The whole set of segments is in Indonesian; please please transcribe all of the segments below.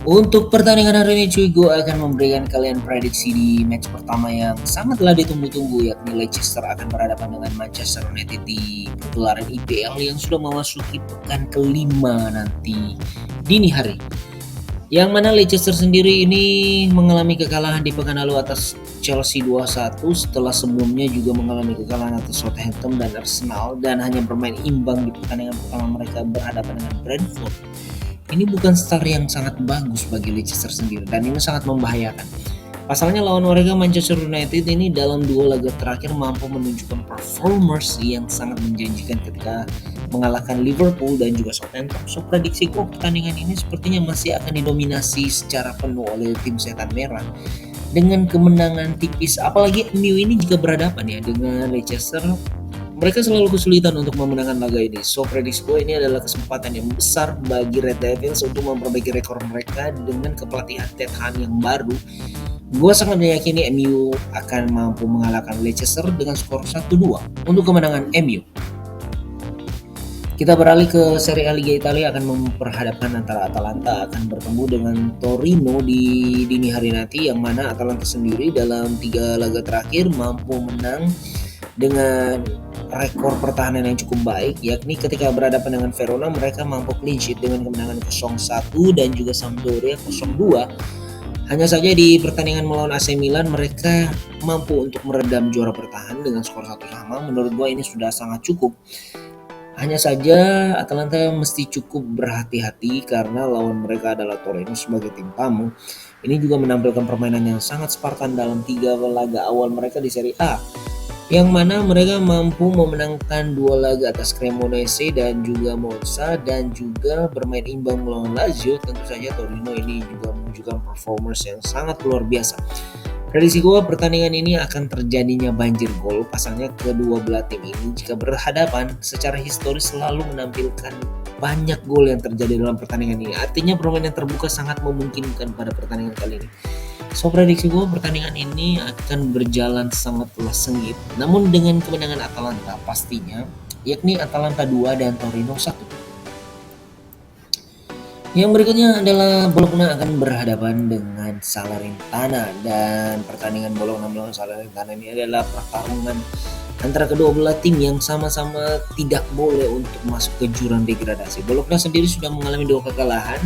Untuk pertandingan hari ini cuy, gue akan memberikan kalian prediksi di match pertama yang sangatlah ditunggu-tunggu, yakni Leicester akan berhadapan dengan Manchester United di pergelaran IPL yang sudah memasuki pekan kelima nanti dini hari. Yang mana Leicester sendiri ini mengalami kekalahan di pekan lalu atas Chelsea 2-1 setelah sebelumnya juga mengalami kekalahan atas Southampton dan Arsenal dan hanya bermain imbang di pertandingan pertama mereka berhadapan dengan Brentford. Ini bukan start yang sangat bagus bagi Leicester sendiri dan ini sangat membahayakan. Pasalnya lawan mereka Manchester United ini dalam dua laga terakhir mampu menunjukkan performance yang sangat menjanjikan ketika mengalahkan Liverpool dan juga Southampton. So prediksiku pertandingan ini sepertinya masih akan didominasi secara penuh oleh tim setan merah dengan kemenangan tipis. Apalagi MU ini jika berhadapan ya dengan Leicester, mereka selalu kesulitan untuk memenangkan laga ini. So prediksi gue ini adalah kesempatan yang besar bagi Red Devils untuk memperbaiki rekor mereka dengan kepelatihan Ten Hag yang baru. Gue sangat meyakini MU akan mampu mengalahkan Leicester dengan skor 1-2 untuk kemenangan MU. Kita beralih ke Serie A Liga Italia, akan memperhadapkan antara Atalanta akan bertemu dengan Torino di dini hari nanti, yang mana Atalanta sendiri dalam 3 laga terakhir mampu menang dengan rekor pertahanan yang cukup baik, yakni ketika berhadapan dengan Verona mereka mampu clean sheet dengan kemenangan 0-1 dan juga Sampdoria 0-2. Hanya saja di pertandingan melawan AC Milan mereka mampu untuk meredam juara bertahan dengan skor 1-1. Menurut gua ini sudah sangat cukup. Hanya saja Atalanta mesti cukup berhati-hati karena lawan mereka adalah Torino sebagai tim tamu. Ini juga menampilkan permainan yang sangat Spartan dalam 3 laga awal mereka di Serie A, yang mana mereka mampu memenangkan 2 laga atas Cremonese dan juga Monza dan juga bermain imbang melawan Lazio. Tentu saja Torino ini juga menunjukkan performance yang sangat luar biasa. Prediksi gue pertandingan ini akan terjadinya banjir gol. Pasalnya kedua belah tim ini jika berhadapan secara historis selalu menampilkan banyak gol yang terjadi dalam pertandingan ini. Artinya permainan terbuka sangat memungkinkan pada pertandingan kali ini. So prediksi gue pertandingan ini akan berjalan sangatlah sengit, namun dengan kemenangan Atalanta pastinya, yakni Atalanta 2 dan Torino 1. Yang berikutnya adalah Bologna akan berhadapan dengan Salernitana, dan pertandingan Bologna melawan Salernitana ini adalah pertarungan antara kedua belah tim yang sama-sama tidak boleh untuk masuk ke jurang degradasi. Bologna sendiri sudah mengalami 2 kekalahan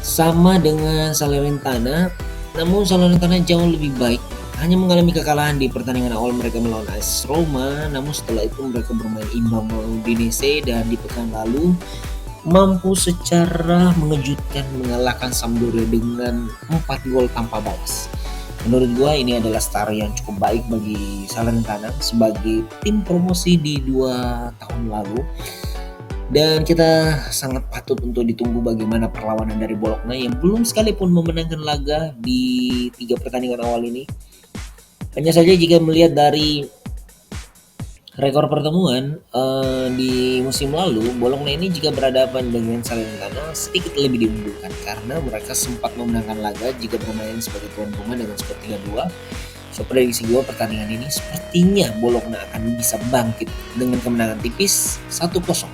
sama dengan Salernitana, namun Salernitana jauh lebih baik, hanya mengalami kekalahan di pertandingan awal mereka melawan AS Roma. Namun setelah itu mereka bermain imbang melawan Udinese dan di pekan lalu mampu secara mengejutkan mengalahkan Sampdoria dengan 4 gol tanpa balas. Menurut gua ini adalah start yang cukup baik bagi Salernitana sebagai tim promosi di 2 tahun lalu. Dan kita sangat patut untuk ditunggu bagaimana perlawanan dari Bologna yang belum sekalipun memenangkan laga di 3 pertandingan awal ini. Hanya saja jika melihat dari rekor pertemuan di musim lalu, Bologna ini jika berhadapan dengan Salernitana sedikit lebih diunggulkan karena mereka sempat memenangkan laga jika bermain sebagai tuan rumah dengan skor 3-2. So prediksi gue pertandingan ini sepertinya Bologna akan bisa bangkit dengan kemenangan tipis 1-0.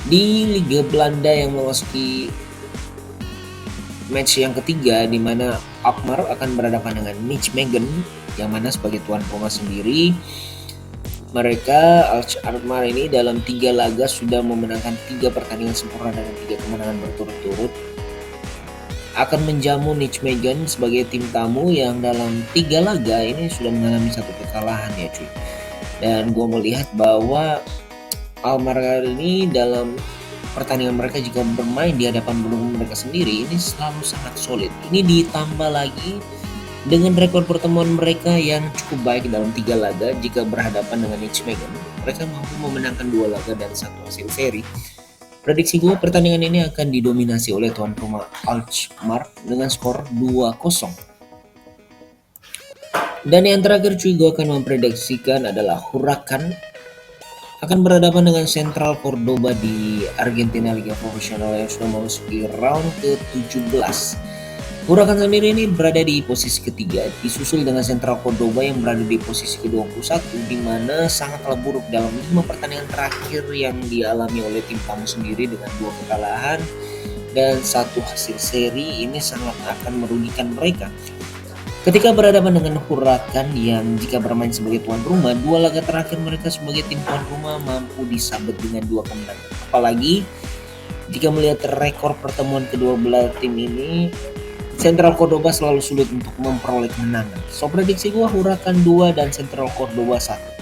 Di Liga Belanda yang memasuki match yang ketiga, di mana Alkmaar akan berhadapan dengan Nijmegen, yang mana sebagai tuan rumah sendiri mereka Alkmaar ini dalam 3 laga sudah memenangkan 3 pertandingan sempurna dengan 3 kemenangan berturut-turut. Akan menjamu Nijmegen sebagai tim tamu yang dalam 3 laga ini sudah mengalami 1 kekalahan ya cuy. Dan gue melihat bahwa Alkmaar ini dalam pertandingan mereka jika bermain di hadapan pendukung mereka sendiri ini selalu sangat solid. Ini ditambah lagi dengan rekor pertemuan mereka yang cukup baik dalam 3 laga jika berhadapan dengan Nijmegen. Mereka mampu memenangkan 2 laga dan 1 hasil seri. Prediksi gue pertandingan ini akan didominasi oleh tuan rumah Alkmaar dengan skor 2-0. Dan yang terakhir cuy, gue akan memprediksikan adalah Huracan akan berhadapan dengan Central Cordoba di Argentina Liga Profesional yang sudah memasuki round ke-17. Huracan sendiri ini berada di posisi ketiga, disusul dengan Central Cordoba yang berada di posisi ke-21, di mana sangatlah buruk dalam 5 pertandingan terakhir yang dialami oleh tim tamu sendiri dengan 2 kekalahan dan satu hasil seri ini sangat akan merugikan mereka. Ketika berhadapan dengan Huracan yang jika bermain sebagai tuan rumah, 2 laga terakhir mereka sebagai tim tuan rumah mampu disabet dengan 2 kemenangan. Apalagi jika melihat rekor pertemuan kedua belah tim ini, Central Cordoba selalu sulit untuk memperoleh kemenangan. So prediksi gua Huracan 2 dan Central Cordoba 1.